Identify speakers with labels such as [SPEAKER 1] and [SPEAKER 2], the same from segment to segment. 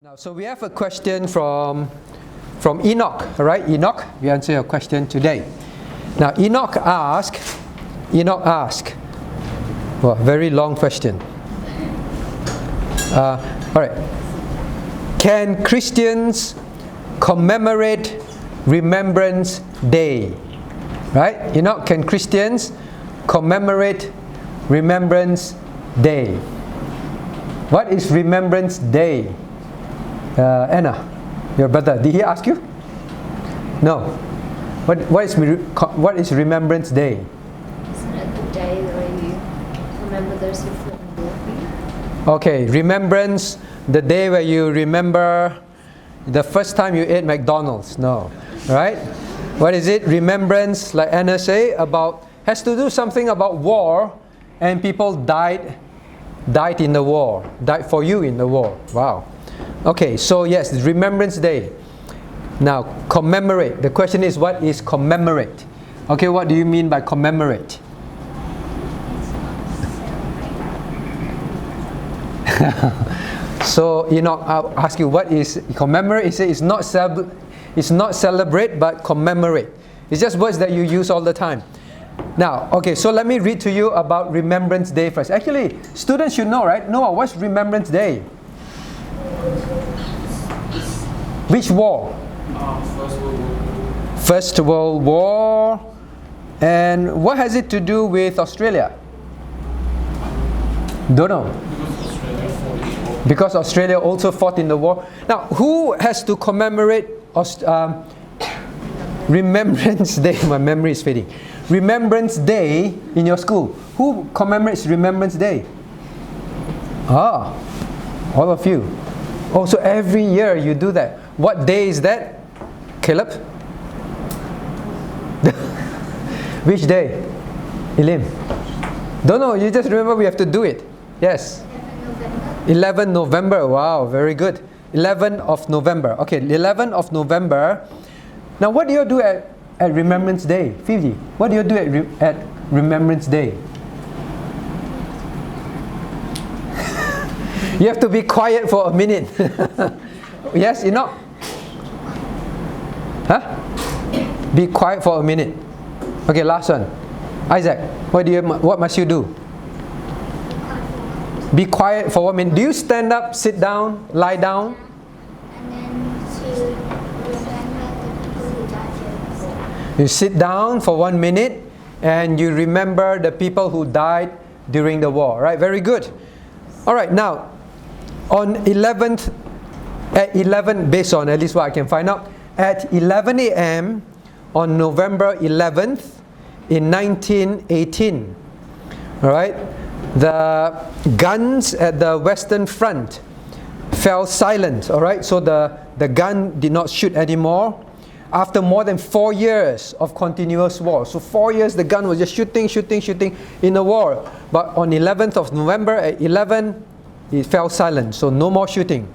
[SPEAKER 1] Now, so we have a question from Enoch, all right? Enoch, we answer your question today. Now, Enoch asked, well, very long question. All right. Can Christians commemorate Remembrance Day? Right? Enoch, can Christians commemorate Remembrance Day? What is Remembrance Day? Anna, your brother, did he ask you? No. What is Remembrance Day?
[SPEAKER 2] Isn't it the day where you remember those who fought in war?
[SPEAKER 1] Okay, remembrance, the day where you remember the first time you ate McDonald's. No, right? What is it? Remembrance, like Anna say, has to do something about war, and people died in the war, died for you in the war. Wow. Okay, so yes, Remembrance Day. Now, commemorate. The question is, what is commemorate? Okay, what do you mean by commemorate? So, I'll ask you, what is commemorate? It's not celebrate, but commemorate. It's just words that you use all the time. Now, okay, so let me read to you about Remembrance Day first. Actually, students should know, right? Noah, what's Remembrance Day? Which war? First World War. And what has it to do with Australia? Don't know. Because Australia also fought in the war. Now, who has to commemorate Remembrance Day? My memory is fading. Remembrance Day in your school. Who commemorates Remembrance Day? Ah, all of you. Oh, so every year you do that. What day is that? Caleb? Which day? Elim? Don't know, you just remember we have to do it. Yes? 11 November. Wow, very good. 11 of November. Okay, 11 of November. Now, what do you do at Remembrance Day? Phoebe, what do you do at Remembrance Day? You have to be quiet for a minute. Yes, Enoch? Huh? Be quiet for a minute. Okay, last one. Isaac, what must you do? Be quiet for 1 minute. Do you stand up, sit down, lie down?
[SPEAKER 2] And then to remember the people who died during the war.
[SPEAKER 1] You sit down for 1 minute and you remember the people who died during the war. Right? Very good. All right, now, on 11th, at 11, based on at least what I can find out, at 11 a.m. on November 11th in 1918, all right, the guns at the Western Front fell silent, all right, so the gun did not shoot anymore after more than 4 years of continuous war. So 4 years the gun was just shooting in the war. But on 11th of November at 11, it fell silent, so no more shooting.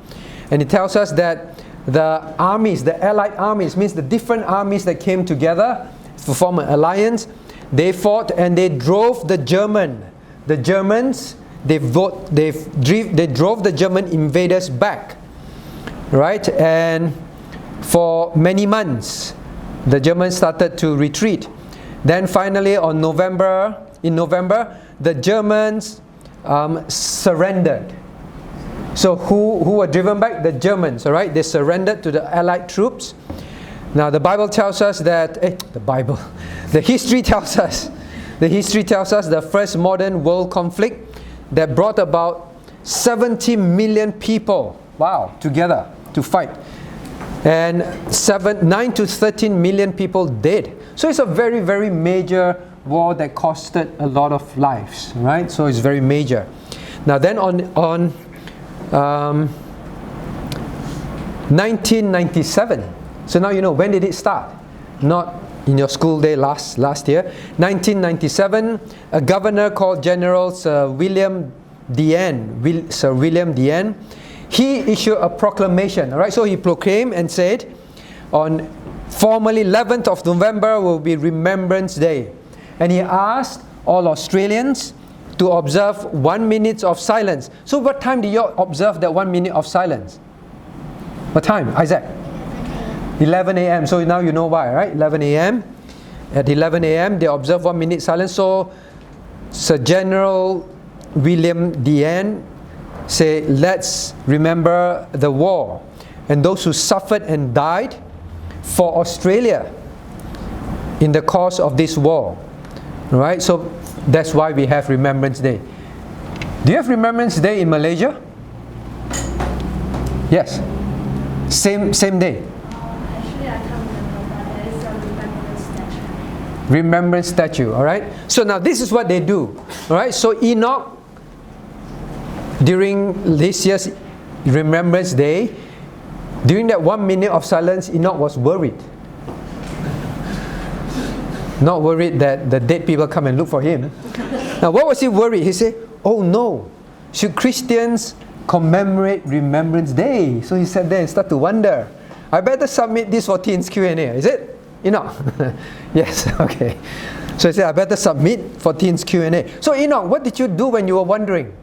[SPEAKER 1] And it tells us that the armies, the Allied armies, means the different armies that came together to form an alliance, they fought and they drove the Germans, they drove the German invaders back, right? And for many months, the Germans started to retreat. Then finally in November, the Germans surrendered. So who were driven back? The Germans, all right? They surrendered to the Allied troops. Now the Bible tells us that, the history tells us the first modern world conflict that brought about 70 million people, wow, together to fight. And 9 to 13 million people dead. So it's a very, very major war that costed a lot of lives, right? So it's very major. Now then on 1997. So now you know, when did it start? Not in your school day last year. 1997, a governor called General Sir William Deane, he issued a proclamation. All right, so he proclaimed and said, on formally 11th of November will be Remembrance Day. And he asked all Australians to observe 1 minute of silence. So what time do you observe that 1 minute of silence? What time, Isaac? 11 a.m. So now you know why, right? 11 a.m. At 11 a.m. they observe 1 minute silence. So Sir General William Deane say, let's remember the war and those who suffered and died for Australia in the course of this war. Right? So that's why we have Remembrance Day. Do you have Remembrance Day in Malaysia? Yes. Same day.
[SPEAKER 2] Actually, I can't remember, but there is a remembrance statue.
[SPEAKER 1] Remembrance statue, alright? So now this is what they do. Alright, so Enoch, during this year's Remembrance Day, during that 1 minute of silence, Enoch was worried. Not worried that the dead people come and look for him. Now what was he worried? He said, oh no, should Christians commemorate Remembrance Day? So he sat there and started to wonder, I better submit this for teens Q&A, is it? Enoch? Yes, okay. So he said, I better submit for teens Q&A. So Enoch, what did you do when you were wondering?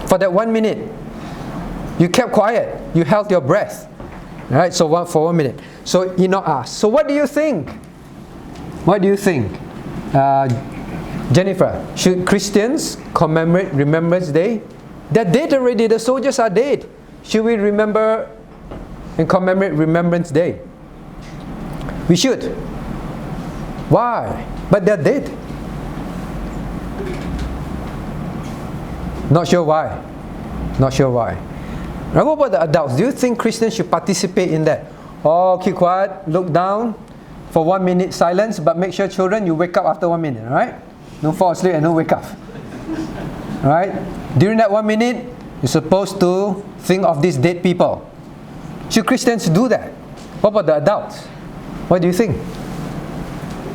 [SPEAKER 1] For that 1 minute, you kept quiet, you held your breath. Alright, so for 1 minute. So Enoch asked, so what do you think? What do you think? Jennifer, should Christians commemorate Remembrance Day? They're dead already, the soldiers are dead. Should we remember and commemorate Remembrance Day? We should. Why? But they're dead. Not sure why. Not sure why. Now what about the adults? Do you think Christians should participate in that? Oh, keep quiet, look down for 1 minute silence, but make sure children, you wake up after 1 minute, right? Don't fall asleep and don't wake up. Right? During that 1 minute, you're supposed to think of these dead people. Should Christians do that? What about the adults? What do you think?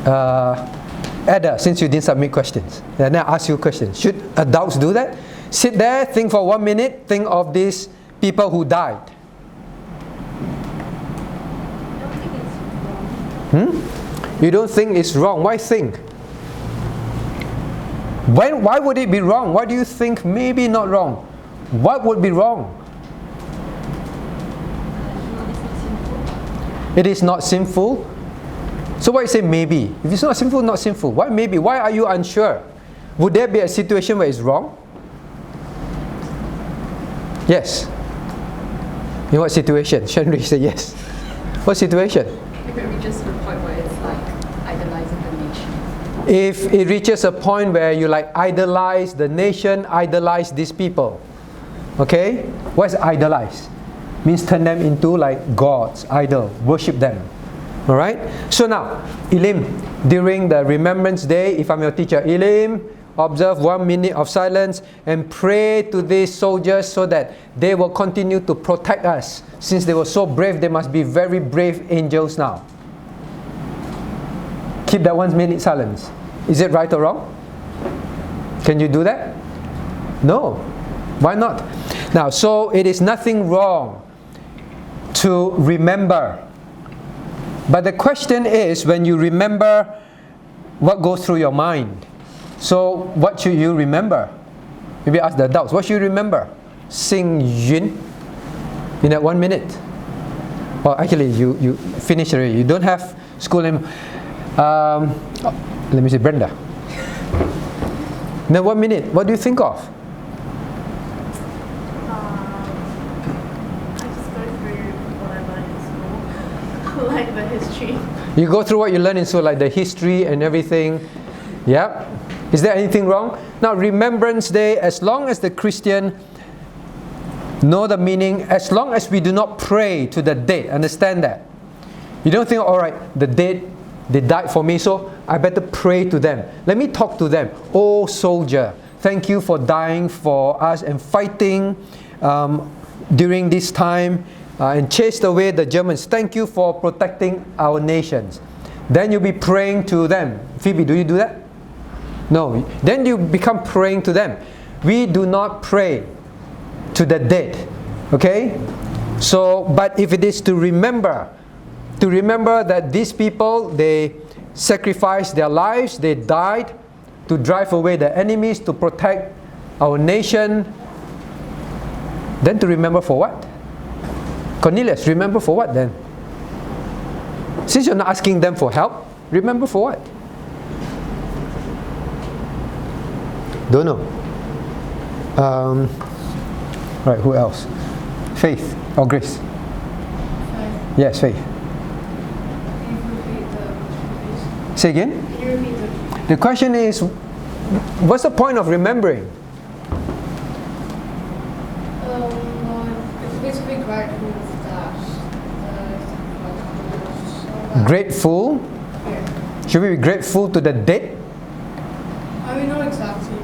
[SPEAKER 1] Ada, since you didn't submit questions, then I ask you questions. Should adults do that? Sit there, think for 1 minute, think of these people who died. You don't think it's wrong? Why think? Why would it be wrong? Why do you think maybe not wrong? What would be wrong? It is not sinful. So why you say maybe? If it's not sinful, not sinful. Why maybe? Why are you unsure? Would there be a situation where it's wrong? Yes. In what situation? Shenri said yes. What situation?
[SPEAKER 3] If it reaches to the point where it's like idolizing the nation.
[SPEAKER 1] If it reaches a point where you like idolize the nation, idolize these people. Okay? What is idolize? Means turn them into like gods, idol, worship them. Alright? So now, Elim, during the Remembrance Day, if I'm your teacher, Elim, observe 1 minute of silence and pray to these soldiers so that they will continue to protect us. Since they were so brave, they must be very brave angels now. Keep that 1 minute silence. Is it right or wrong? Can you do that? No. Why not? Now, so it is nothing wrong to remember. But the question is, when you remember, what goes through your mind? So, what should you remember? Maybe ask the adults, what should you remember? Sing Yun in that 1 minute. Well, actually, you finish already. You don't have school name. Let me see, Brenda. In that 1 minute, what do you think of?
[SPEAKER 4] I just go through what I learned in school, like the history.
[SPEAKER 1] You go through what you learn in school, like the history and everything. Yeah. Is there anything wrong? Now, Remembrance Day, as long as the Christian know the meaning, as long as we do not pray to the dead, understand that. You don't think, alright, the dead, they died for me, so I better pray to them. Let me talk to them. Oh, soldier, thank you for dying for us and fighting during this time and chased away the Germans. Thank you for protecting our nations. Then you'll be praying to them. Phoebe, do you do that? No. Then you become praying to them. We do not pray to the dead. Okay? So, but if it is to remember that these people, they sacrificed their lives, they died to drive away the enemies, to protect our nation, then to remember for what? Cornelius, remember for what then? Since you're not asking them for help, remember for what? Don't know. Right, who else? Faith or Grace?
[SPEAKER 4] Faith.
[SPEAKER 1] Yes, Faith.
[SPEAKER 4] Can you repeat the question,
[SPEAKER 1] Say again?
[SPEAKER 4] please? Can you repeat
[SPEAKER 1] The question is, what's the point of remembering?
[SPEAKER 4] it's basically grateful that
[SPEAKER 1] Grateful?
[SPEAKER 4] yeah.
[SPEAKER 1] Should we be grateful to the dead?
[SPEAKER 4] I mean, not exactly,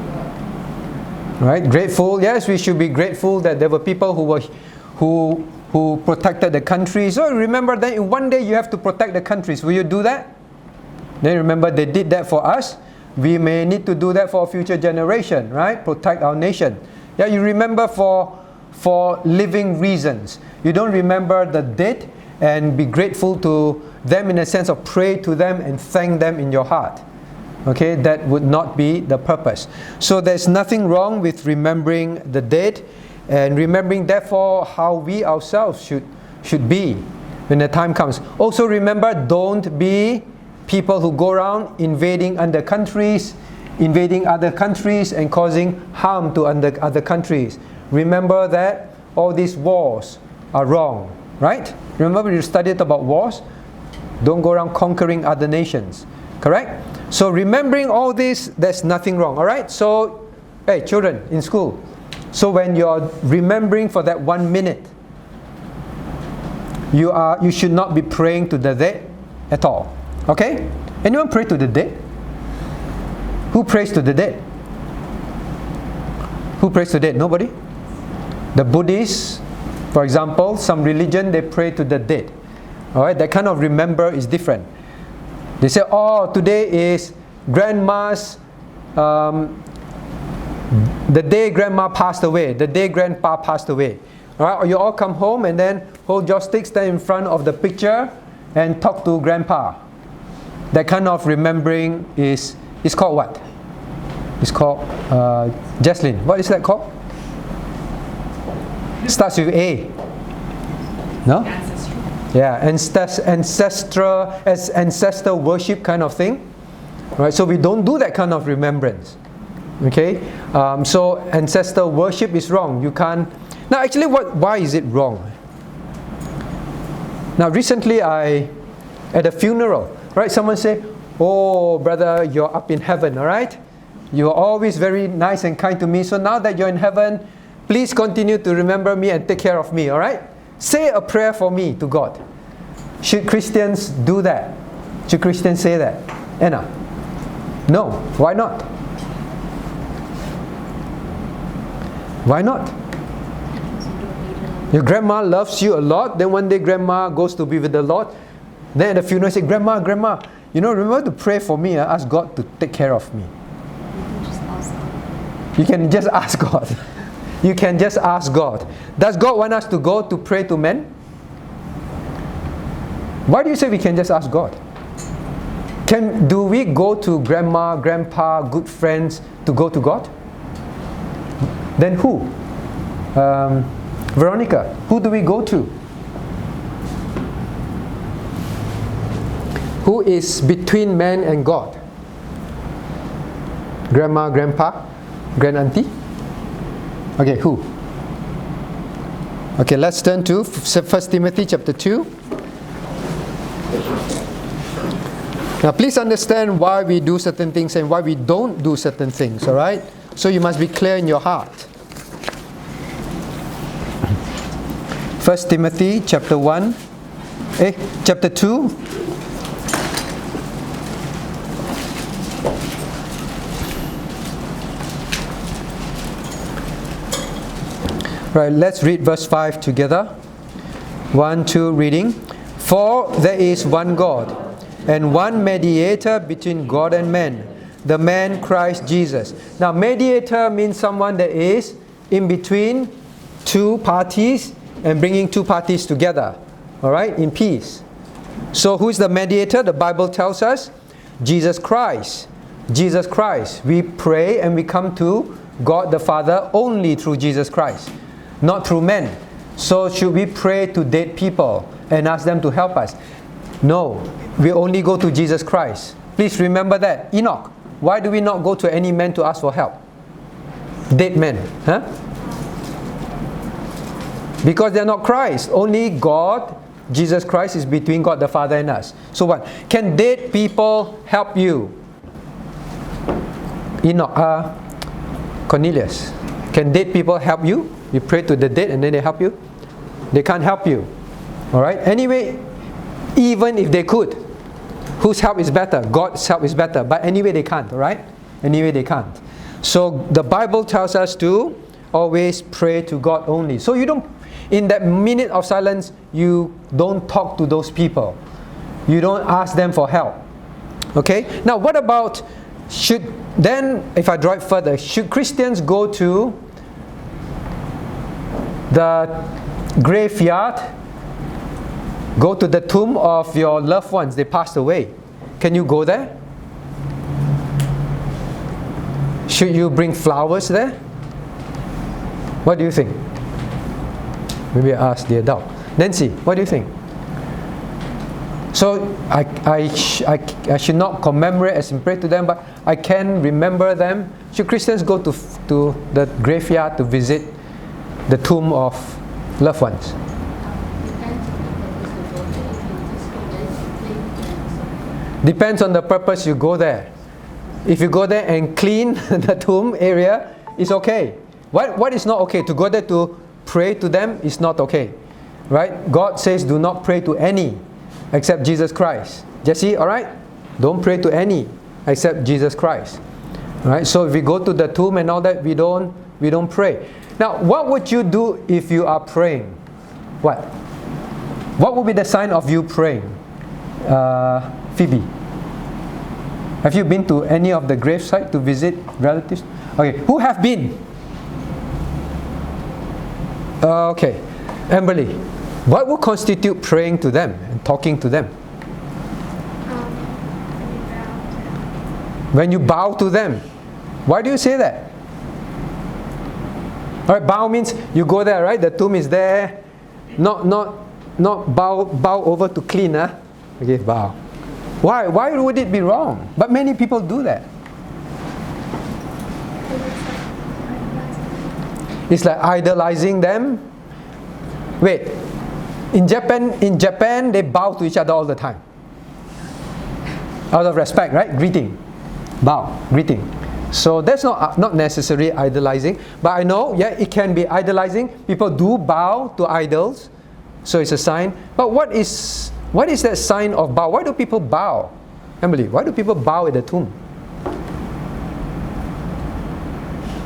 [SPEAKER 4] but
[SPEAKER 1] Right, grateful. Yes, we should be grateful that there were people who protected the country. So remember that one day you have to protect the countries. Will you do that? Then remember they did that for us. We may need to do that for a future generation, right? Protect our nation. Yeah, you remember for living reasons. You don't remember the dead and be grateful to them in a sense of pray to them and thank them in your heart. Okay, that would not be the purpose. So there's nothing wrong with remembering the dead and remembering therefore how we ourselves should be when the time comes. Also remember, don't be people who go around invading other countries and causing harm to other countries. Remember that all these wars are wrong, right? Remember you studied about wars? Don't go around conquering other nations, correct? So remembering all this, there's nothing wrong, all right? So, hey, children in school, so when you're remembering for that 1 minute, you should not be praying to the dead at all, okay? Anyone pray to the dead? Who prays to the dead? Who prays to the dead? Nobody? The Buddhists, for example, some religion, they pray to the dead. All right, that kind of remember is different. They say, oh, today is grandma's, the day grandma passed away, the day grandpa passed away. All right, or you all come home and then hold your sticks, stand in front of the picture and talk to grandpa. That kind of remembering is called what? It's called, Jaslyn, what is that called? Starts with A. No?
[SPEAKER 3] Ancestral.
[SPEAKER 1] Yeah, ancestor worship kind of thing. Right, so we don't do that kind of remembrance. Okay? So ancestor worship is wrong. You can't. Now actually why is it wrong? Now recently at a funeral, right, someone say, oh brother, you're up in heaven, alright? You're always very nice and kind to me, so now that you're in heaven, please continue to remember me and take care of me, alright? Say a prayer for me to God. Should Christians do that? Should Christians say that? Anna? No. Why not? Why not? Your grandma loves you a lot, then one day grandma goes to be with the Lord. Then at the funeral say, Grandma, remember to pray for me, ask God to take care of me. You can just ask God. You can just ask God. Does God want us to go to pray to men? Why do you say we can just ask God? Do we go to grandma, grandpa, good friends to go to God? Then who? Veronica, who do we go to? Who is between man and God? Grandma, grandpa, grand auntie? Okay, who? Okay, let's turn to 1 Timothy chapter 2. Now please understand why we do certain things and why we don't do certain things, alright? So you must be clear in your heart. 1 Timothy chapter 2. Right, let's read verse 5 together. 1, 2, reading. For there is one God, and one mediator between God and men, the man Christ Jesus. Now, mediator means someone that is in between two parties and bringing two parties together, all right, in peace. So, who is the mediator? The Bible tells us, Jesus Christ. Jesus Christ. We pray and we come to God the Father only through Jesus Christ, not through men. So should we pray to dead people and ask them to help us? No, we only go to Jesus Christ. Please remember that. Enoch, why do we not go to any man to ask for help? Dead men, huh? Because they're not Christ. Only God, Jesus Christ, is between God the Father and us. So what? Can dead people help you? Enoch, Cornelius, can dead people help you? You pray to the dead and then they help you? They can't help you. Alright? Anyway, even if they could, whose help is better? God's help is better. But anyway they can't, alright? Anyway they can't. So the Bible tells us to always pray to God only. So you don't, in that minute of silence, you don't talk to those people. You don't ask them for help. Okay? Now what about, if I draw it further, should Christians go to the graveyard, go to the tomb of your loved ones, they passed away? Can you go there? Should you bring flowers there? What do you think? Maybe I ask the adult. Nancy, what do you think? So I should not commemorate as in pray to them, but I can remember them. Should Christians go to the graveyard to visit the tomb of loved ones? Depends on the purpose you go there. If you go there and clean the tomb area, it's okay. What is not okay? To go there to pray to them is not okay. Right? God says do not pray to any except Jesus Christ. Jesse, alright? Don't pray to any except Jesus Christ. Alright? So if we go to the tomb and all that, we don't pray. Now, what would you do if you are praying? What? What would be the sign of you praying? Phoebe, have you been to any of the gravesite to visit relatives? Okay, who have been? Okay, Amberly, what would constitute praying to them and talking to them? When you bow to them. Why do you say that? Alright, bow means you go there, right? The tomb is there. Not bow over to clean, huh? Okay, bow. Why would it be wrong? But many people do that. It's like idolizing them. Wait, in Japan they bow to each other all the time. Out of respect, right? Greeting. Bow, greeting. So that's not necessarily idolizing. But I know, yeah, it can be idolizing. People do bow to idols. So it's a sign. But what is that sign of bow? Why do people bow? Emily, why do people bow at the tomb?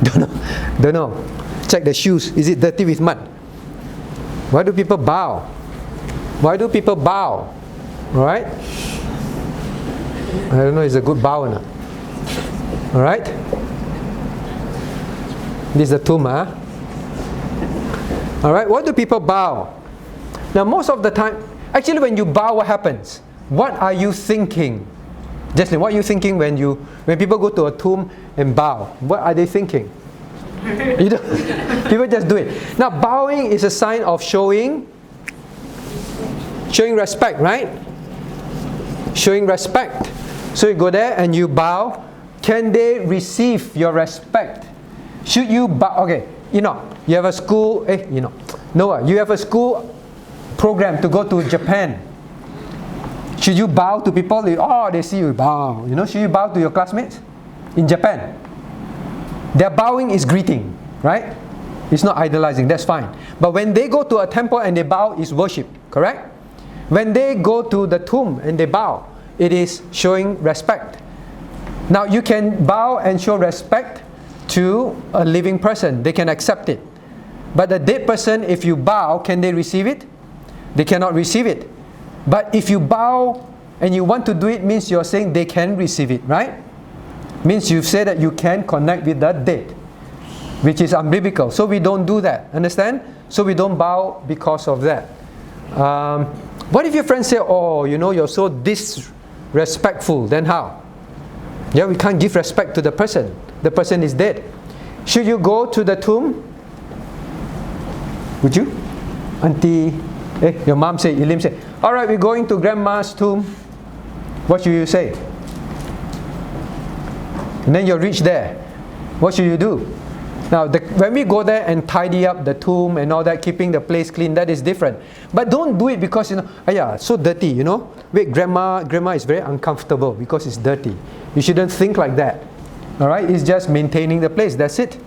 [SPEAKER 1] Don't know. Check the shoes. Is it dirty with mud? Why do people bow? Why do people bow? Alright? I don't know, it's a good bow or not. Alright? This is the tomb, huh? Alright, why do people bow? Now most of the time, actually when you bow, what happens? What are you thinking? Jesslyn, what are you thinking when people go to a tomb and bow? What are they thinking? People just do it. Now bowing is a sign of showing respect, right? Showing respect. So you go there and you bow. Can they receive your respect? Should you bow? Okay, you have a school, Noah, you have a school program to go to Japan. Should you bow to people? Oh, they see you bow. Should you bow to your classmates? In Japan, their bowing is greeting, right? It's not idolizing, that's fine. But when they go to a temple and they bow, it's worship, correct? When they go to the tomb and they bow, it is showing respect. Now you can bow and show respect to a living person. They can accept it. But the dead person, if you bow, can they receive it? They cannot receive it. But if you bow and you want to do it, means you're saying they can receive it, right? Means you've said that you can connect with the dead, which is unbiblical. So we don't do that, understand? So we don't bow because of that. What if your friends say, oh, you're so disrespectful, then how? Yeah, we can't give respect to the person. The person is dead. Should you go to the tomb? Would you? Auntie, your mom say, Elim say, all right, we're going to grandma's tomb. What should you say? And then you reach there. What should you do? Now, when we go there and tidy up the tomb and all that, keeping the place clean, that is different. But don't do it because, so dirty, Wait, grandma is very uncomfortable because it's dirty. You shouldn't think like that. All right? It's just maintaining the place. That's it.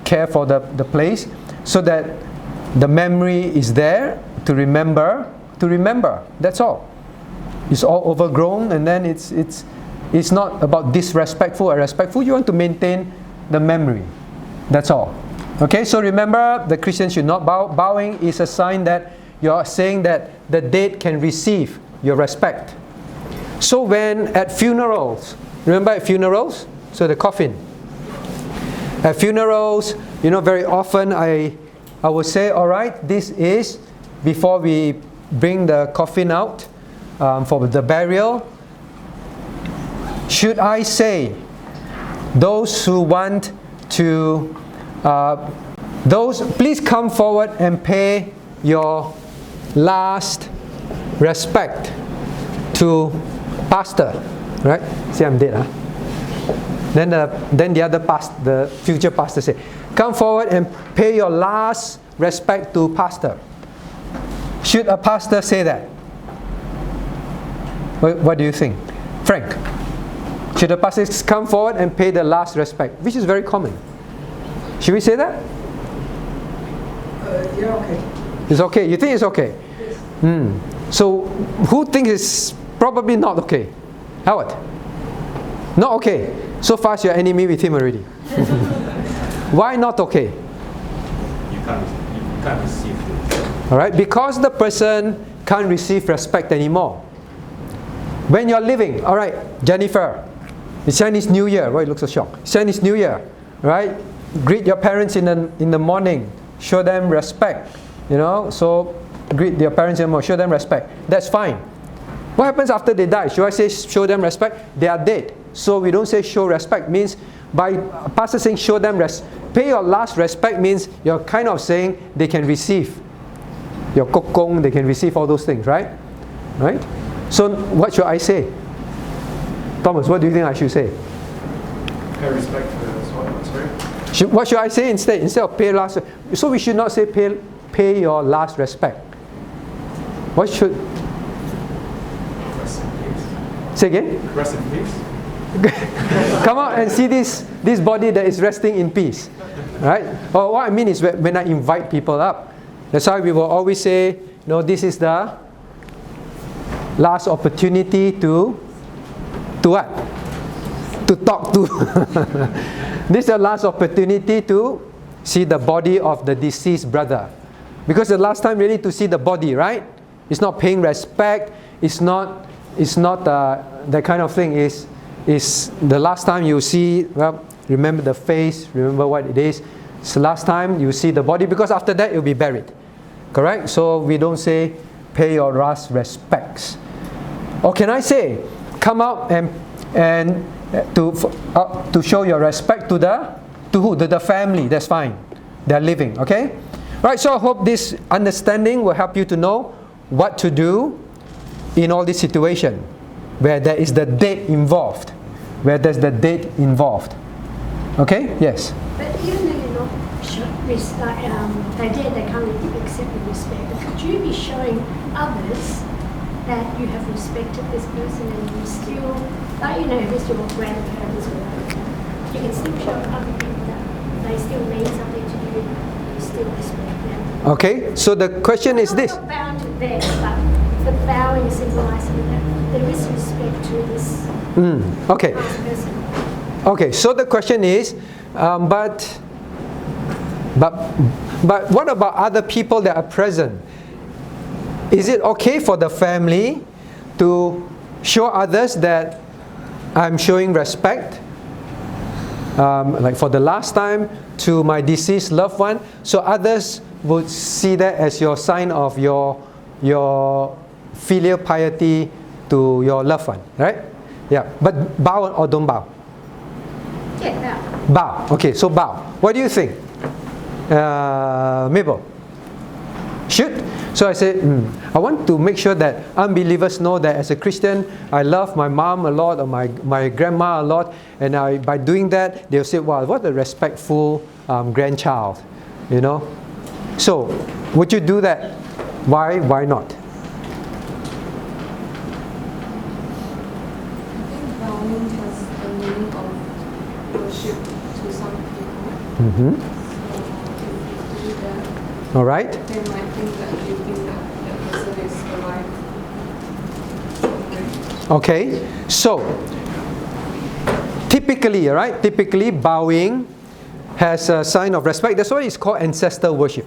[SPEAKER 1] Care for the place so that the memory is there to remember. That's all. It's all overgrown, and then it's not about disrespectful or respectful. You want to maintain the memory. That's all. Okay, so remember, the Christian should not bow. Bowing is a sign that you're saying that the dead can receive your respect. So when at funerals, remember at funerals? So the coffin. At funerals, very often I would say, all right, this is before we bring the coffin out for the burial. Should I say, those who want to, please come forward and pay your last respect to pastor, right? See, I'm dead, huh? Then the future pastor say, come forward and pay your last respect to pastor. Should a pastor say that? What do you think? Frank, should a pastor come forward and pay the last respect? Which is very common. Should we say that?
[SPEAKER 5] Yeah, okay.
[SPEAKER 1] It's okay. You think it's okay?
[SPEAKER 5] Yes.
[SPEAKER 1] So, who thinks it's probably not okay? Howard? Not okay. So fast you're enemy with him already. Why not okay?
[SPEAKER 6] You can't receive it.
[SPEAKER 1] Alright, because the person can't receive respect anymore. When you're living, alright, Jennifer, it's Chinese New Year. Why you look so shocked? Chinese New Year, right? Greet your parents in the morning. Show them respect. So greet your parents in the morning. Show them respect. That's fine. What happens after they die? Should I say show them respect? They are dead. So we don't say show respect. Means by pastor saying show them pay your last respect means you're kind of saying they can receive your kokong, they can receive all those things, right? Right? So what should I say? Thomas, what do you think I should say?
[SPEAKER 6] Pay respect for sorry?
[SPEAKER 1] What should I say instead? Instead of pay last, so we should not say pay your last respect. What should?
[SPEAKER 6] Rest in peace.
[SPEAKER 1] Say again?
[SPEAKER 6] Rest in peace.
[SPEAKER 1] Come out and see this body that is resting in peace, right? Or what I mean is when I invite people up, that's why we will always say, this is the last opportunity to what? To talk to. This is the last opportunity to see the body of the deceased brother, because the last time really to see the body, right? It's not paying respect. It's not that kind of thing. Is the last time you see, remember the face, remember what it is. It's the last time you see the body, because after that it will be buried. Correct? So we don't say pay your last respects. Or can I say, come out and to show your respect to who? To the family. That's fine. They're living. Okay? Right. So I hope this understanding will help you to know what to do in all this situation where there is the dead involved. Where there's the dead involved. Okay? Yes?
[SPEAKER 7] But even though you're not they're dead, they can't accept the respect. But could you be showing others that you have respected this person and you still, who's your grandparents or whatever, you can still show other people that they still mean something to you, you still respect them.
[SPEAKER 1] Okay, so the question is this.
[SPEAKER 7] Not bound to them, but the bowing symbolizing that there is respect to this
[SPEAKER 1] okay.
[SPEAKER 7] last person.
[SPEAKER 1] Okay, so the question is, but what about other people that are present? Is it okay for the family to show others that I'm showing respect, like for the last time, to my deceased loved one, so others would see that as your sign of your filial piety to your loved one, right? Yeah, but bow or don't bow?
[SPEAKER 7] Yeah,
[SPEAKER 1] Bow. Okay, so bow. What do you think? Mabel? Should? So I said, I want to make sure that unbelievers know that as a Christian, I love my mom a lot or my grandma a lot. And by doing that, they'll say, wow, what a respectful grandchild, you know. So, would you do that? Why not?
[SPEAKER 3] I think bowing has the meaning of worship to some people.
[SPEAKER 1] Mm-hmm.
[SPEAKER 3] So if you do that,
[SPEAKER 1] All right.
[SPEAKER 3] they might think that you think that the person is alive.
[SPEAKER 1] Okay, so typically bowing has a sign of respect. That's why it's called ancestor worship.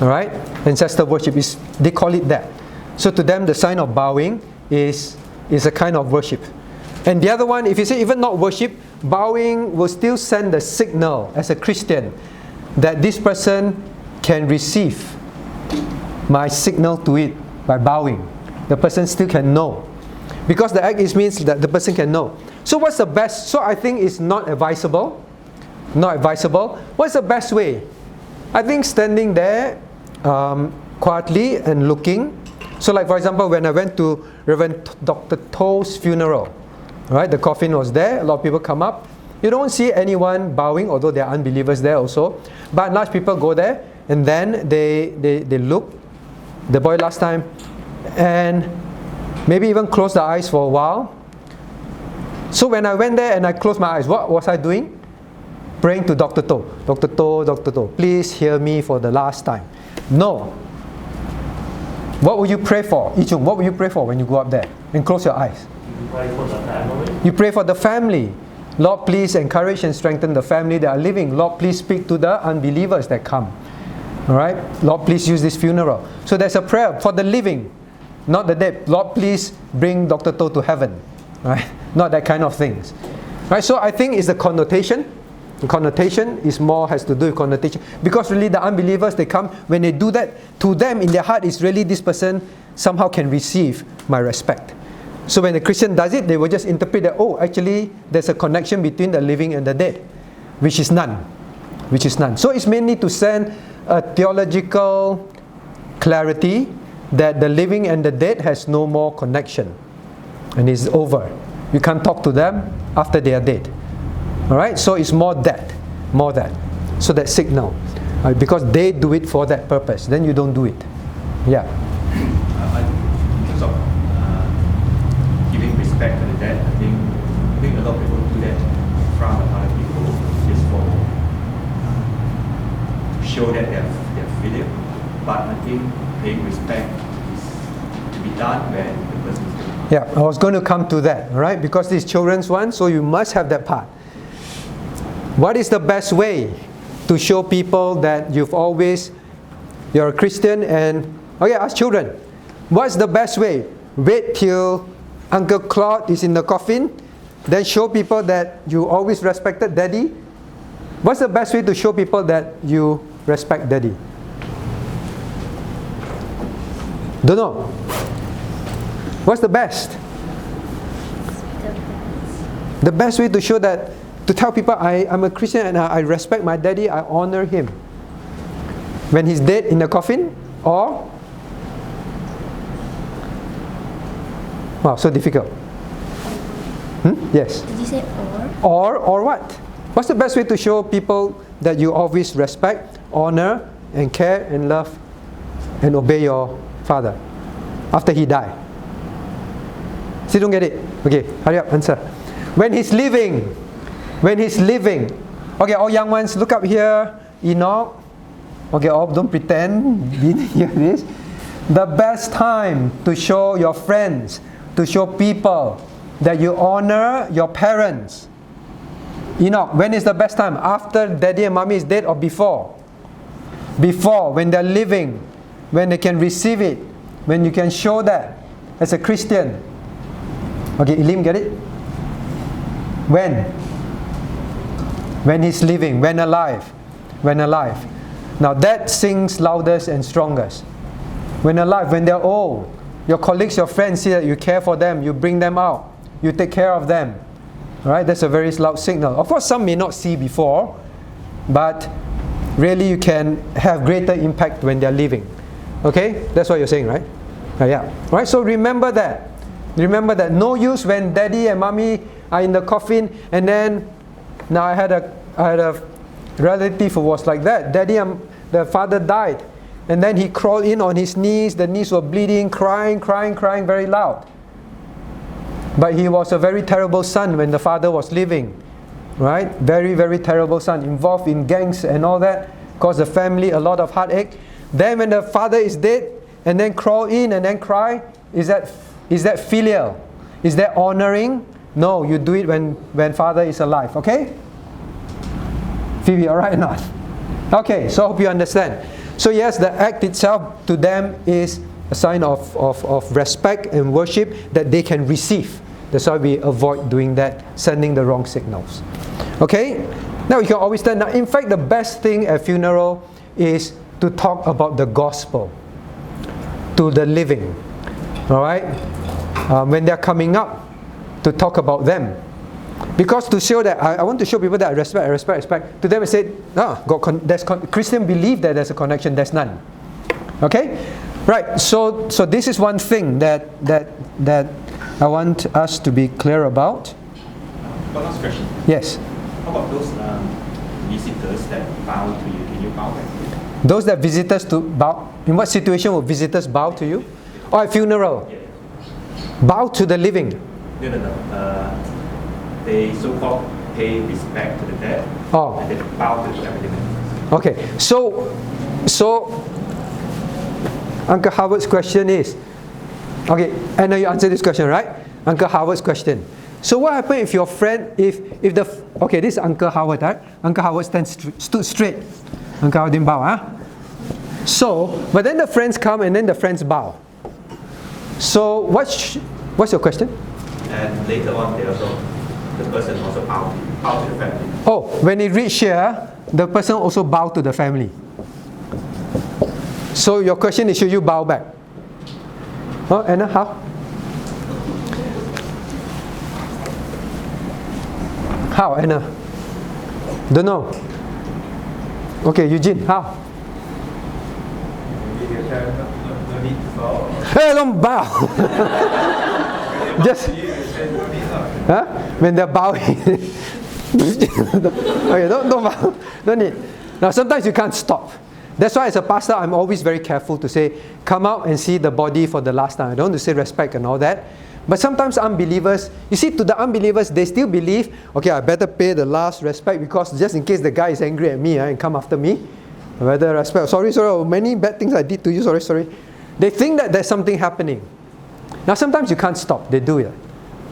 [SPEAKER 1] All right, ancestor worship they call it that. So to them, the sign of bowing is a kind of worship. And the other one, if you say even not worship, bowing will still send a signal as a Christian that this person can receive my signal to it by bowing. The person still can know. Because the act means that the person can know. So what's the best? So I think it's not advisable. Not advisable. What's the best way? I think standing there quietly and looking. So like for example, when I went to Reverend Dr. To's funeral, right? The coffin was there. A lot of people come up. You don't see anyone bowing, although there are unbelievers there also. But large people go there and then they look. The boy last time, and maybe even close the eyes for a while. So when I went there and I closed my eyes, what was I doing? Praying to Dr. To. Dr. To, Dr. To, please hear me for the last time. No. What will you pray for? Ichung, what will you pray for when you go up there and close your eyes?
[SPEAKER 6] You pray for the family.
[SPEAKER 1] You pray for the family. Lord, please encourage and strengthen the family that are living. Lord, please speak to the unbelievers that come. Alright? Lord, please use this funeral. So there's a prayer for the living, not the dead. Lord, please bring Dr. To heaven. Right? Not that kind of things. Right? So I think it's the connotation. The connotation is more has to do with connotation. Because really the unbelievers, they come, when they do that, to them in their heart is really this person somehow can receive my respect. So when the Christian does it, they will just interpret that, oh, actually there's a connection between the living and the dead, which is none. Which is none. So it's mainly to send a theological clarity that the living and the dead has no more connection and is over. You can't talk to them after they are dead. Alright, so it's more that. So that signal. Because they do it for that purpose, then you don't do it. Yeah.
[SPEAKER 6] In terms of giving respect to the dead, I think a lot of people do that in front of other people just for to show that they're filial. But I think paying respect is to be done when the person is going to.
[SPEAKER 1] Yeah, I was going to come to that, alright? Because this is children's one, so you must have that part. What is the best way to show people that you're a Christian and, okay, ask children, what's the best way? Wait till Uncle Claude is in the coffin, then show people that you always respected Daddy? What's the best way to show people that you respect Daddy? Don't know. What's the best? The best way to show that, to tell people I'm a Christian and I respect my daddy, I honor him. When he's dead in the coffin, or? Wow, so difficult. Yes?
[SPEAKER 2] Did you say or?
[SPEAKER 1] Or what? What's the best way to show people that you always respect, honor, and care, and love, and obey your father after he died? Still don't get it? Okay, hurry up, answer. When he's living. Okay, all young ones, look up here. Enoch. Okay, all don't pretend. Hear this. The best time to show your friends, to show people that you honor your parents. Enoch, when is the best time? After daddy and mommy is dead or before? Before, when they're living, when they can receive it, when you can show that as a Christian. Okay, Elim, get it? When he's living, when alive. Now that sings loudest and strongest. When alive, when they're old, your colleagues, your friends see that you care for them, you bring them out, you take care of them. Alright, that's a very loud signal. Of course, some may not see before, but really you can have greater impact when they're living. Okay, that's what you're saying, right? Yeah. Right. So remember that. Remember that. No use when daddy and mommy are in the coffin, and then now I had a relative who was like that. The father died, and then he crawled in on his knees. The knees were bleeding, crying very loud. But he was a very terrible son when the father was living, right? Very, very terrible son, involved in gangs and all that, caused the family a lot of heartache. Then when the father is dead, and then crawl in and then cry, is that filial? Is that honoring? No, you do it when father is alive, okay? Phoebe, alright or not? Okay, so I hope you understand. So yes, the act itself to them is a sign of respect and worship that they can receive. That's why we avoid doing that, sending the wrong signals. Okay? Now you can always stand. Now, in fact, the best thing at funeral is to talk about the gospel to the living. Alright? When they're coming up, to talk about them. Because to show that, I want to show people that I respect. To them I said, Christian believe that there's a connection, there's none. Okay? Right, so this is one thing that I want us to be clear about.
[SPEAKER 6] One last question.
[SPEAKER 1] Yes.
[SPEAKER 6] How about those visitors that bow to you? Can you bow back to them?
[SPEAKER 1] Those that visitors to bow, in what situation will visitors bow to you? Or at funeral?
[SPEAKER 6] Yeah.
[SPEAKER 1] Bow to the living.
[SPEAKER 6] No. They so-called pay respect to the dead.
[SPEAKER 1] Oh.
[SPEAKER 6] And then bow to everything.
[SPEAKER 1] Okay, so Uncle Howard's question is, okay, I know you answered this question, right? Uncle Howard's question. So what happens if your friend, if the, okay, this is Uncle Howard, right? Uncle Howard stood straight. Uncle Howard didn't bow, huh? So, but then the friends come and then the friends bow. So what's your question?
[SPEAKER 6] And later on, the person also bow to the family.
[SPEAKER 1] Oh, when he reached here, the person also bow to the family. So your question is, should you bow back? Oh, Anna, how? How, Anna? Don't know. Okay, Eugene, how?
[SPEAKER 6] No need to bow.
[SPEAKER 1] Hey, don't bow. Just, huh? When they're bowing. Okay, don't bow. Don't need. Now, sometimes you can't stop. That's why as a pastor, I'm always very careful to say, come out and see the body for the last time. I don't want to say respect and all that. But sometimes unbelievers, you see, to the unbelievers, they still believe, okay, I better pay the last respect because just in case the guy is angry at me and come after me, I better respect. Sorry, many bad things I did to you, sorry. They think that there's something happening. Now, sometimes you can't stop. They do it.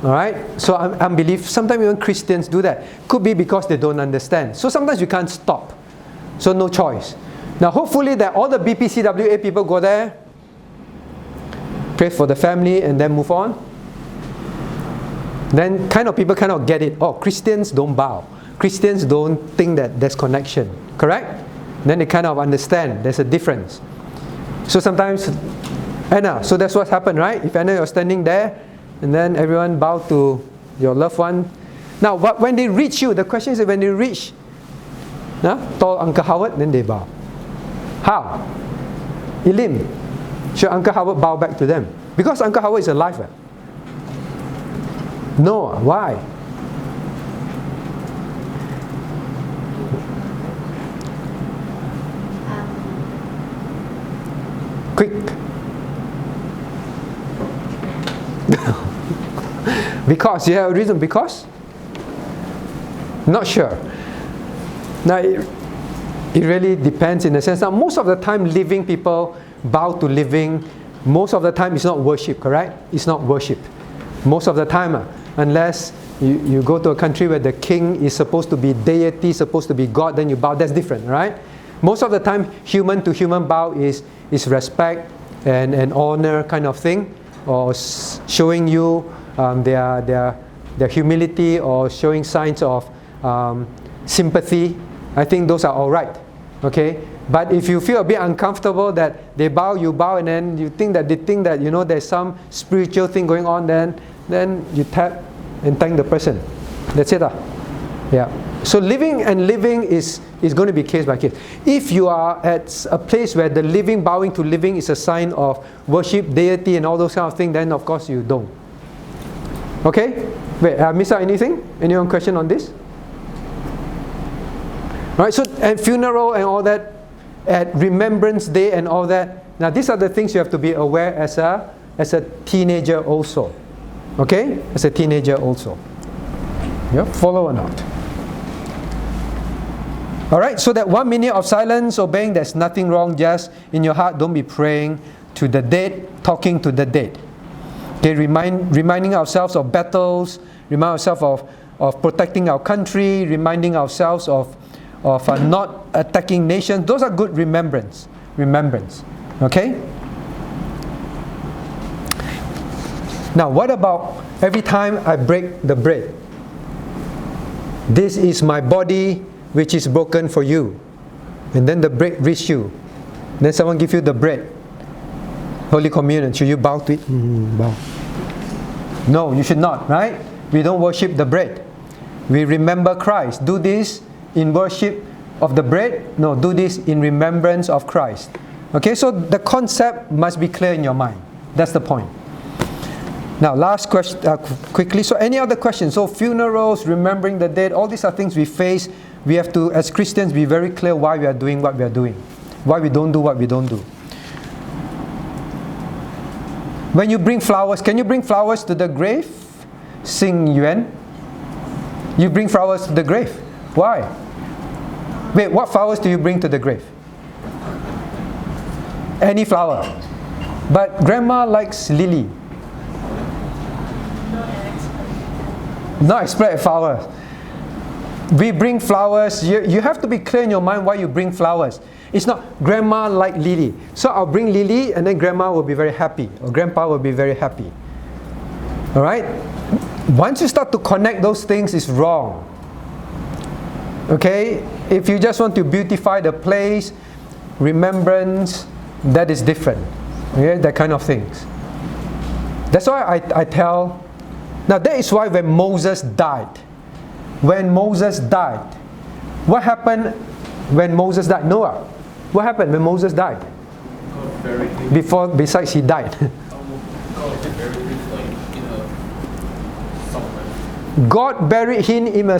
[SPEAKER 1] All right? So unbelief, sometimes even Christians do that. Could be because they don't understand. So sometimes you can't stop. So no choice. Now, hopefully that all the BPCWA people go there, pray for the family, and then move on. Then people kind of get it. Oh, Christians don't bow. Christians don't think that there's connection. Correct? Then they kind of understand there's a difference. So sometimes, Anna, so that's what happened, right? If Anna, you're standing there, and then everyone bow to your loved one. Now, when they reach you, the question is when they reach tall Uncle Howard, then they bow. How? Elim, should Uncle Howard bow back to them? Because Uncle Howard is alive. Right? No, why? Quick. Because, you have a reason, because? Not sure. Now, it really depends in a sense. Now, most of the time, living people bow to living. Most of the time, it's not worship, correct? It's not worship. Most of the time, unless you go to a country where the king is supposed to be deity, supposed to be God, then you bow. That's different, right? Most of the time, human to human bow is respect and honor kind of thing, or showing you their humility, or showing signs of sympathy. I think those are all right. Okay? But if you feel a bit uncomfortable that they bow, you bow, and then you think that they think that there's some spiritual thing going on, then you tap and thank the person. That's it. Yeah. So living and living is going to be case by case. If you are at a place where the living, bowing to living is a sign of worship, deity and all those kind of things, then of course you don't. Okay? Wait, I missed out anything? Anyone question on this? Right, so and funeral and all that, at Remembrance Day and all that. Now these are the things you have to be aware as a teenager also. Okay? As a teenager also. Yeah, follow or not? Alright, so that 1 minute of silence, obeying, there's nothing wrong, just in your heart, don't be praying to the dead, talking to the dead. Okay, reminding ourselves of battles, remind ourselves of protecting our country, reminding ourselves of not attacking nations. Those are good remembrance. Okay? Now, what about every time I break the bread? This is my body which is broken for you. And then the bread reaches you. Then someone gives you the bread. Holy Communion. Should you bow to it? Bow. No, you should not, right? We don't worship the bread. We remember Christ. Do this in worship of the bread. No, do this in remembrance of Christ. Okay, so the concept must be clear in your mind. That's the point. Now, last question, quickly. So, any other questions? So, funerals, remembering the dead, all these are things we face. We have to, as Christians, be very clear why we are doing what we are doing. Why we don't do what we don't do. When you bring flowers, can you bring flowers to the grave? Xing Yuan. You bring flowers to the grave. Why? Wait, what flowers do you bring to the grave? Any flower. But grandma likes lily. Not expect flowers. We bring flowers. You have to be clear in your mind why you bring flowers. It's not grandma like lily, so I'll bring lily and then grandma will be very happy or grandpa will be very happy. Alright? Once you start to connect those things, it's wrong. Okay? If you just want to beautify the place, remembrance, that is different. Okay? That kind of things. That's why I tell. Now that is why when Moses died, what happened when Moses died? Noah, what happened when Moses died?
[SPEAKER 6] God buried him.
[SPEAKER 1] Besides he died. God buried him in a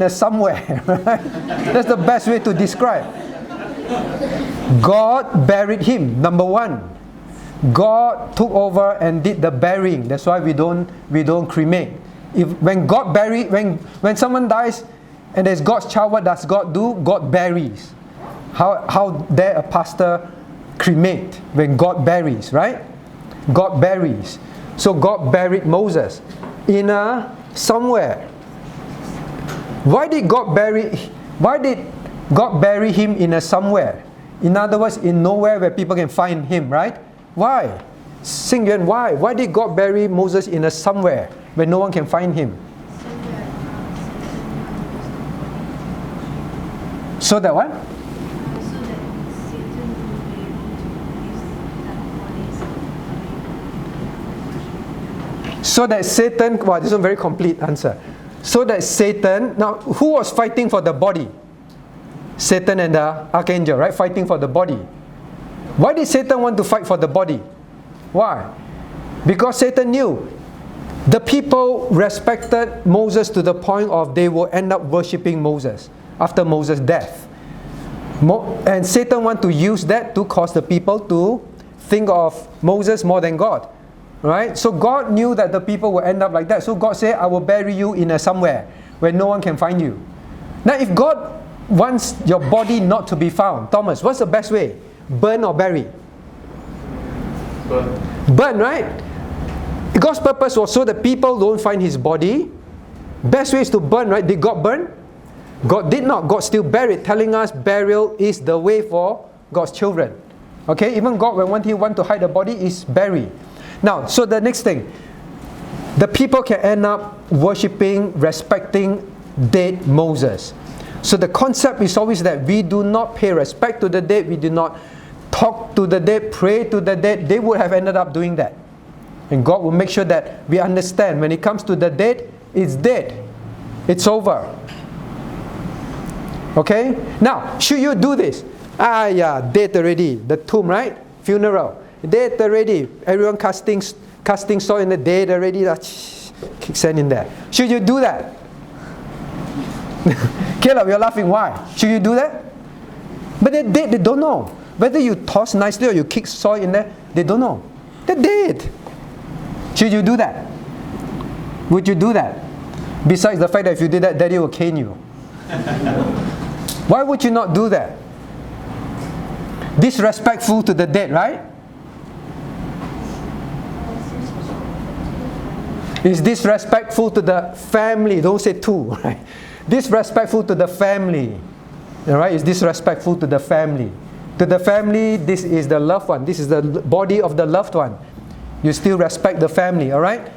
[SPEAKER 1] somewhere. Right? That's the best way to describe. God buried him. Number one, God took over and did the burying. That's why we don't cremate. When someone dies and there's God's child, what does God do? God buries. How dare a pastor cremate when God buries, right? God buries. So God buried Moses in somewhere. Why did God bury him in a somewhere? In other words, in nowhere where people can find him, right? Why? Xing Yuan, why? Why did God bury Moses in a somewhere where no one can find him? So that what? So that Satan, wow, this is a very complete answer. So that Satan, now who was fighting for the body? Satan and the archangel, right? Fighting for the body. Why did Satan want to fight for the body? Why? Because Satan knew the people respected Moses to the point of they will end up worshipping Moses after Moses' death. And Satan wanted to use that to cause the people to think of Moses more than God. Right? So God knew that the people will end up like that. So God said, I will bury you in a somewhere where no one can find you. Now if God wants your body not to be found, Thomas, what's the best way? Burn or bury? Burn, right? God's purpose was so that people don't find his body. Best way is to burn, right? Did God burn? God did not. God still buried, telling us burial is the way for God's children. Okay? Even God, when he wants to hide the body, is bury. Now, so the next thing, the people can end up worshipping, respecting dead Moses. So the concept is always that we do not pay respect to the dead, we do not talk to the dead, pray to the dead. They would have ended up doing that. And God will make sure that we understand when it comes to the dead, it's dead. It's over. Okay? Now, should you do this? Yeah, dead already. The tomb, right? Funeral. Dead already. Everyone casting soil in the dead already. Kick sand in there. Should you do that? Caleb, you're laughing. Why? Should you do that? But they're dead. They don't know. Whether you toss nicely or you kick soil in there, they don't know. They're dead. Should you do that? Would you do that? Besides the fact that if you did that, Daddy will cane you. Why would you not do that? Disrespectful to the dead, right? It's disrespectful to the family. Don't say to, right? Disrespectful to the family. Alright? It's disrespectful to the family. To the family, this is the loved one. This is the body of the loved one. You still respect the family, alright?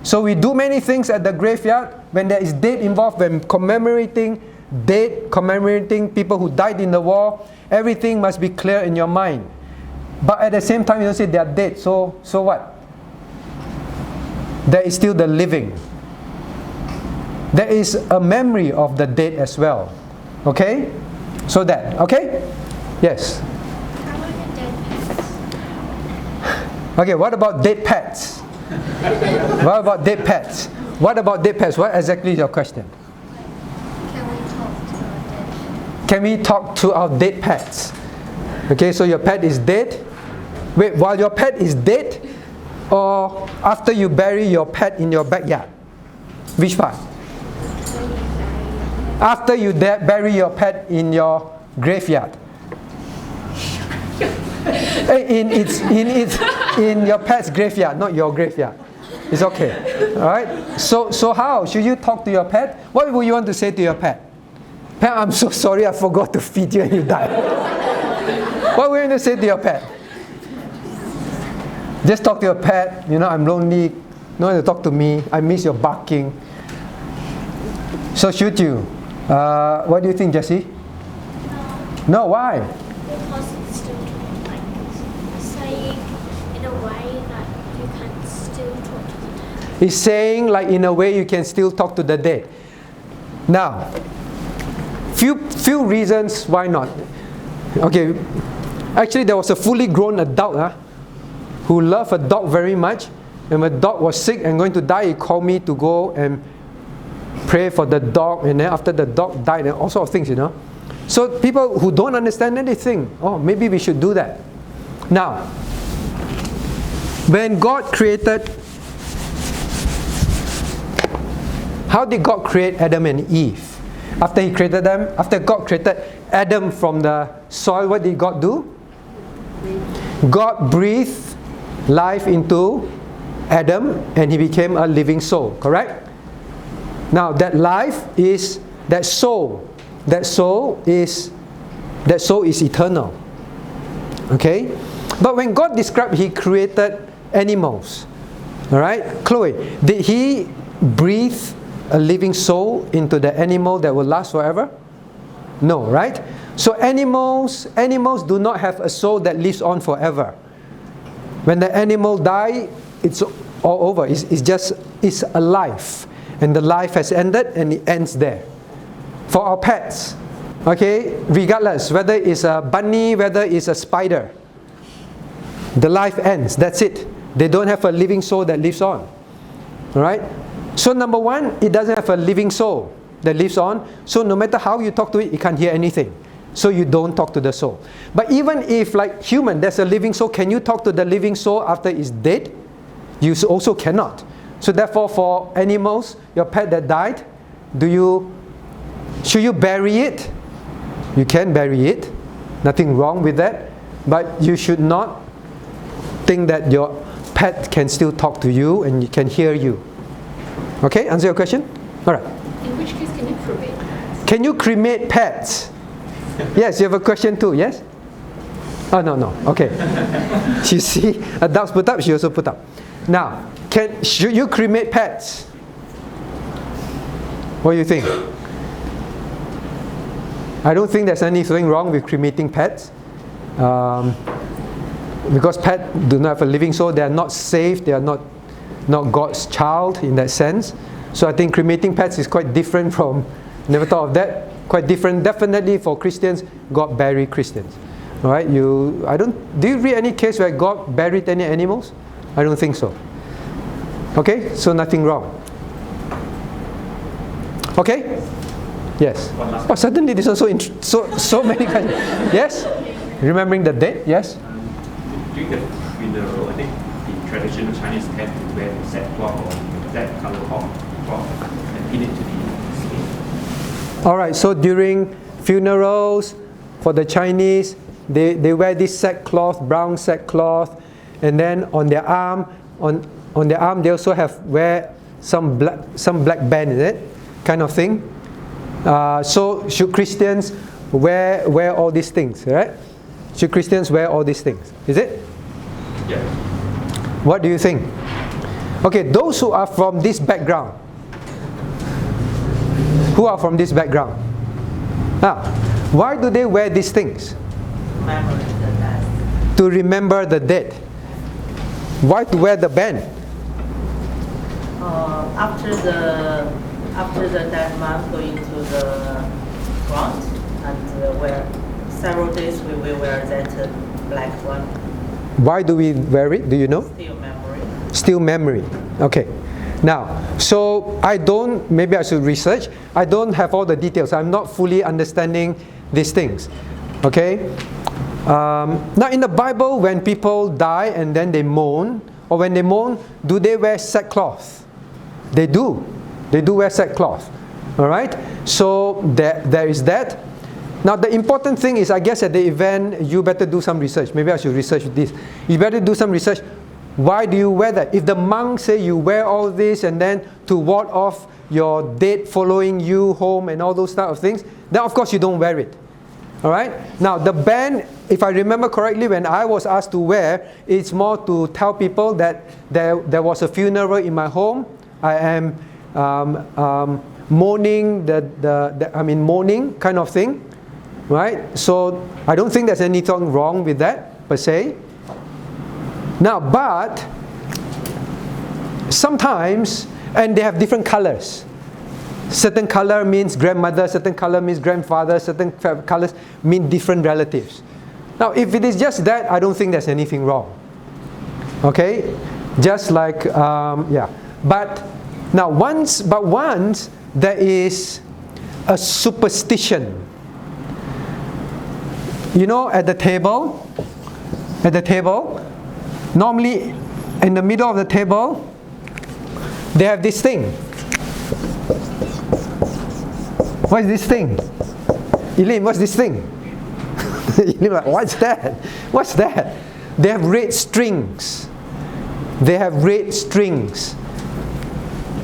[SPEAKER 1] So we do many things at the graveyard when there is dead involved, when commemorating dead, commemorating people who died in the war. Everything must be clear in your mind. But at the same time, you don't say they are dead. So what? There is still the living. There is a memory of the dead as well. Okay? So that, okay? Yes.
[SPEAKER 7] How about the dead pets?
[SPEAKER 1] Okay, what about dead pets? What about dead pets? What about dead pets? What exactly is your question?
[SPEAKER 2] Can we talk to our dead
[SPEAKER 1] Can we talk to our dead
[SPEAKER 2] pets?
[SPEAKER 1] pets? Okay, so your pet is dead. Wait, while your pet is dead, or after you bury your pet in your backyard? Which part? After you bury your pet in your graveyard. In your pet's graveyard, not your graveyard. It's okay. Alright? So how? Should you talk to your pet? What would you want to say to your pet? Pet, I'm so sorry I forgot to feed you and you died. What would you want to say to your pet? Just talk to your pet. You know, I'm lonely. No one to talk to me. I miss your barking. So should you? What do you think, Jessie? No, why?
[SPEAKER 5] Because it's still like saying in a way that you can still talk to the dead.
[SPEAKER 1] It's saying like in a way you can still talk to the dead. Now, few reasons why not. Okay, actually there was a fully grown adult who loved a dog very much, and when the dog was sick and going to die, he called me to go and pray for the dog, and then after the dog died and all sorts of things, you know. So people who don't understand anything, oh, maybe we should do that. Now, when God created, how did God create Adam and Eve? After He created them, after God created Adam from the soil, what did God do? God breathed life into Adam and he became a living soul, correct? Now that life is, that soul is eternal. Okay? But when God described, He created animals. Alright? Chloe, did He breathe a living soul into the animal that will last forever? No, right? So animals do not have a soul that lives on forever. When the animal dies, it's all over. It's a life. And the life has ended and it ends there. For our pets, okay, regardless whether it's a bunny, whether it's a spider, the life ends. That's it. They don't have a living soul that lives on. Alright? So number one, it doesn't have a living soul that lives on. So no matter how you talk to it, it can't hear anything. So you don't talk to the soul. But even if like human, there's a living soul, can you talk to the living soul after it's dead? You also cannot. So therefore for animals, your pet that died, should you bury it? You can bury it. Nothing wrong with that. But you should not think that your pet can still talk to you and can hear you. Okay, answer your question? Alright.
[SPEAKER 2] In which case, can you cremate pets?
[SPEAKER 1] Can you cremate pets? Yes, you have a question too, yes? Oh, no. Okay. You see, adults put up, she also put up. Now, should you cremate pets? What do you think? I don't think there's anything wrong with cremating pets. Because pets do not have a living soul, they are not saved, they are not God's child in that sense. So I think cremating pets is quite different from, never thought of that, quite different. Definitely for Christians, God buried Christians. All right, do you read any case where God buried any animals? I don't think so. Okay, so nothing wrong. Okay? Yes. Oh, suddenly this is so many kinds. Yes? Remembering the date? Yes?
[SPEAKER 6] During the funeral, I think the traditional Chinese tend to wear sackcloth or that color cloth and pin it to the skin.
[SPEAKER 1] Alright, so during funerals for the Chinese, they wear this sackcloth, brown sackcloth, and then on their arm, on their arm they also wear some black band, is it? Kind of thing. So should Christians wear all these things, right? Should Christians wear all these things? Is it?
[SPEAKER 6] Yeah.
[SPEAKER 1] What do you think? Okay, those who are from this background. Who are from this background? Now, why do they wear these things? To remember the dead. Why to wear the band?
[SPEAKER 8] After the dead man going to the front and where several days we will wear that black one.
[SPEAKER 1] Why do we wear it? Do you know?
[SPEAKER 8] Still memory.
[SPEAKER 1] Still memory. Okay. Now, so maybe I should research. I don't have all the details. I'm not fully understanding these things. Okay? Now in the Bible, when people die and then they mourn, or when they mourn, do they wear sackcloth? They do. They do wear sackcloth. Alright? So there is that. Now the important thing is, I guess at the event, you better do some research. Maybe I should research this. You better do some research. Why do you wear that? If the monks say you wear all this and then to ward off your dead following you home and all those type of things, then of course you don't wear it. Alright? Now the band, if I remember correctly, when I was asked to wear, it's more to tell people that there was a funeral in my home. I am mourning, mourning kind of thing. Right? So I don't think there's anything wrong with that per se. Now, but sometimes, and they have different colors. Certain color means grandmother, certain color means grandfather, certain colors mean different relatives. Now, if it is just that, I don't think there's anything wrong. Okay? Just like, yeah. But now, once there is a superstition. You know, at the table, normally in the middle of the table, they have this thing. What is this thing? Elaine, what's this thing? Elaine, like, what's that? What's that? They have red strings. They have red strings.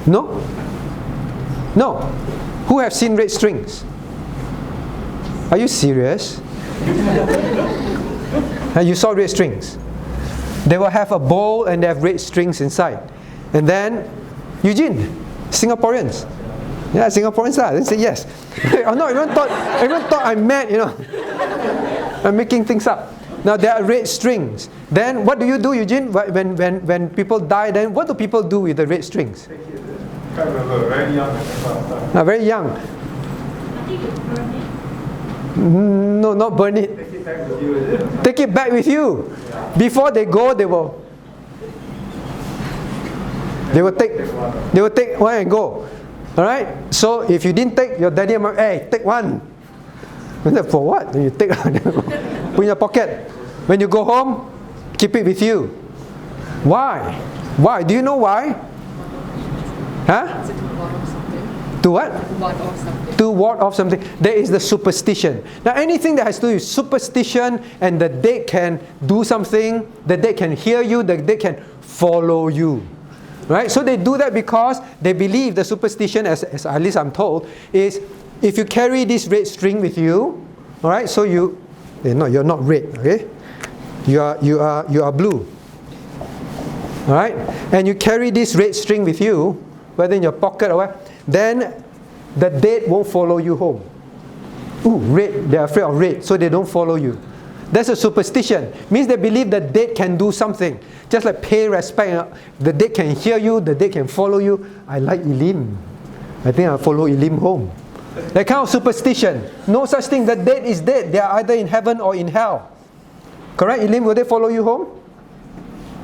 [SPEAKER 1] No? No. Who have seen red strings? Are you serious? You saw red strings. They will have a bowl and they have red strings inside. And then, Eugene, Singaporeans. Yeah, Singaporeans are. They say yes. Oh no, everyone thought I'm mad, you know. I'm making things up. Now there are red strings. Then what do you do, Eugene? When people die, then what do people do with the red strings?
[SPEAKER 9] I can't remember, very young.
[SPEAKER 1] Very young.
[SPEAKER 5] I think you burn it.
[SPEAKER 1] No, not burn it.
[SPEAKER 9] Take it back with you, is it?
[SPEAKER 1] Take it back with you. Before they go, they will take one and go. Alright? So if you didn't take, your daddy and mom, hey, take one. For what? You take put in your pocket. When you go home, keep it with you. Why? Why? Do you know why? Huh? To what? To ward off something. There is the superstition. Now anything that has to do with superstition and the dead can do something, the dead can hear you, the dead can follow you. Right? So they do that because they believe the superstition, as at least I'm told, is if you carry this red string with you, alright, so you're not red, okay? You are blue. Alright? And you carry this red string with you, whether in your pocket or what, then the dead won't follow you home. Ooh, red, they're afraid of red, so they don't follow you. That's a superstition. Means they believe the dead can do something. Just like pay respect. The dead can hear you, the dead can follow you. I like Elim. I think I'll follow Elim home. That kind of superstition. No such thing. The dead is dead. They are either in heaven or in hell. Correct, Elim? Will they follow you home?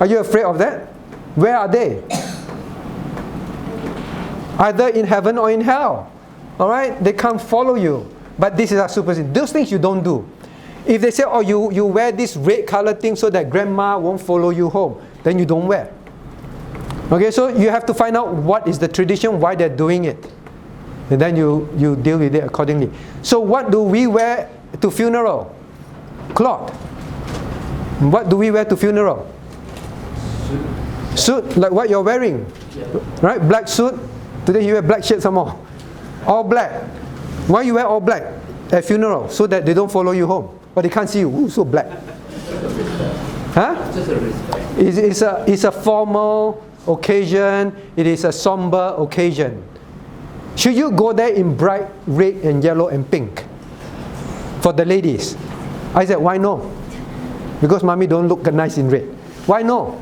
[SPEAKER 1] Are you afraid of that? Where are they? Either in heaven or in hell. Alright? They can't follow you. But this is a superstition. Those things you don't do. If they say, oh, you wear this red color thing so that grandma won't follow you home, then you don't wear. Okay, so you have to find out what is the tradition, why they're doing it. And then you deal with it accordingly. So what do we wear to funeral? Cloth. What do we wear to funeral? Suit, like what you're wearing. Right? Black suit. Today you wear black shirt some more. All black. Why you wear all black at funeral? So that they don't follow you home. But they can't see you. Ooh, so black. Huh?
[SPEAKER 10] Just a respect.
[SPEAKER 1] It's a formal occasion. It is a somber occasion. Should you go there in bright red and yellow and pink? For the ladies. I said, why no? Because mommy don't look nice in red. Why no?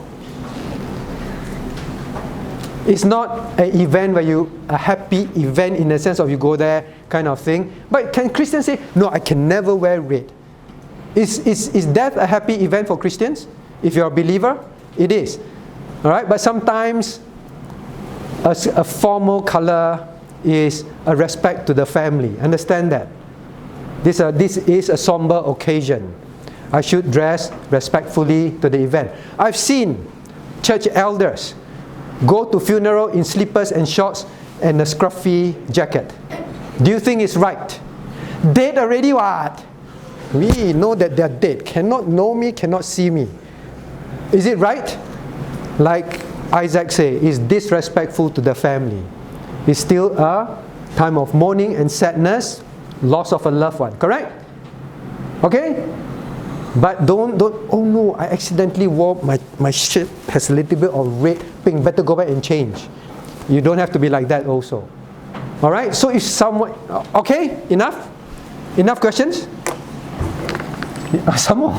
[SPEAKER 1] It's not an event where a happy event in the sense of you go there kind of thing. But can Christians say, no, I can never wear red? Is that a happy event for Christians? If you're a believer, it is. Alright, but sometimes a formal color is a respect to the family. Understand that. This is a somber occasion. I should dress respectfully to the event. I've seen church elders go to funeral in slippers and shorts and a scruffy jacket. Do you think it's right? Dead already what? We know that they're dead. Cannot know me, cannot see me. Is it right? Like Isaac said, it's disrespectful to the family. It's still a time of mourning and sadness, loss of a loved one. Correct? Okay? But don't, oh no, I accidentally wore, my shirt has a little bit of red, pink, better go back and change. You don't have to be like that also. Alright, so if someone, okay, enough? Enough questions? Some more?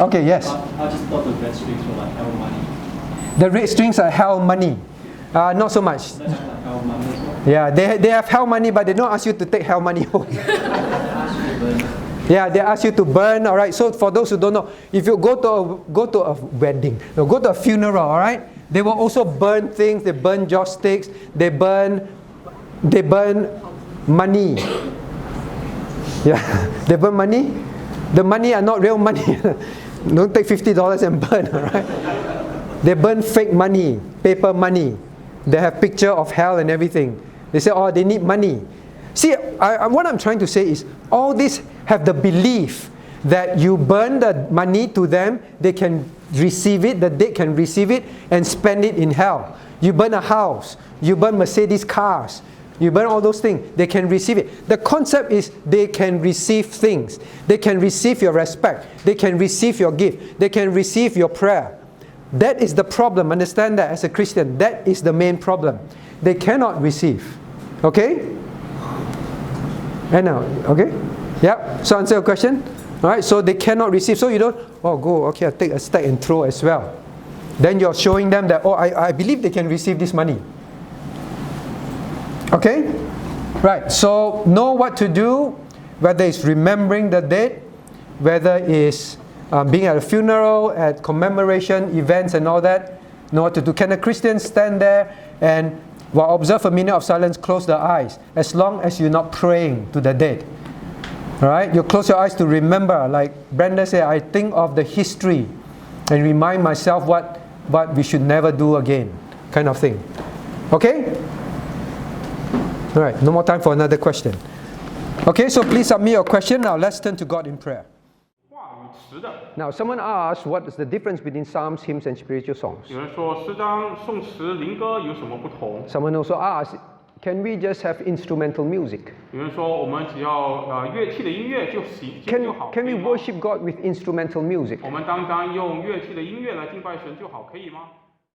[SPEAKER 1] Okay, yes.
[SPEAKER 10] I just thought the red strings were like hell money.
[SPEAKER 1] The red strings are hell money. Not so much.
[SPEAKER 10] That's like hell money as well.
[SPEAKER 1] Yeah, they have hell money, but they don't ask you to take hell money home. Yeah, they ask you to burn, alright. So for those who don't know, if you go to a wedding, go to a funeral, alright, they will also burn things. They burn joss sticks, they burn money. Yeah, they burn money. The money are not real money. Don't take $50 and burn, alright. They burn fake money, paper money. They have picture of hell and everything. They say, oh, they need money. See, what I'm trying to say is, all this have the belief that you burn the money to them, they can receive it, the dead can receive it and spend it in hell. You burn a house, you burn Mercedes cars, you burn all those things, they can receive it. The concept is they can receive things. They can receive your respect. They can receive your gift. They can receive your prayer. That is the problem. Understand that as a Christian. That is the main problem. They cannot receive. Okay? And now, okay? Yeah, so answer your question. Alright, so they cannot receive. So you don't, oh, go, okay, I'll take a stack and throw as well. Then you're showing them that, oh, I believe they can receive this money. Okay? Right, so know what to do, whether it's remembering the dead, whether it's being at a funeral, at commemoration events and all that. Know what to do. Can a Christian stand there and, while observe a minute of silence, close their eyes, as long as you're not praying to the dead? Alright, you close your eyes to remember, like Brenda said, I think of the history and remind myself what we should never do again, kind of thing. Okay? Alright, no more time for another question. Okay, so please submit your question. Now let's turn to God in prayer. Now someone asked, what is the difference between psalms, hymns and spiritual songs?
[SPEAKER 11] 有人说诗章、颂词、灵歌有什么不同？
[SPEAKER 1] Someone also asked, can we just have instrumental music?
[SPEAKER 11] 有人说我们只要乐器的音乐就行就好。
[SPEAKER 1] Can we worship God with instrumental music?
[SPEAKER 11] 我们单单用乐器的音乐来敬拜神就好，可以吗？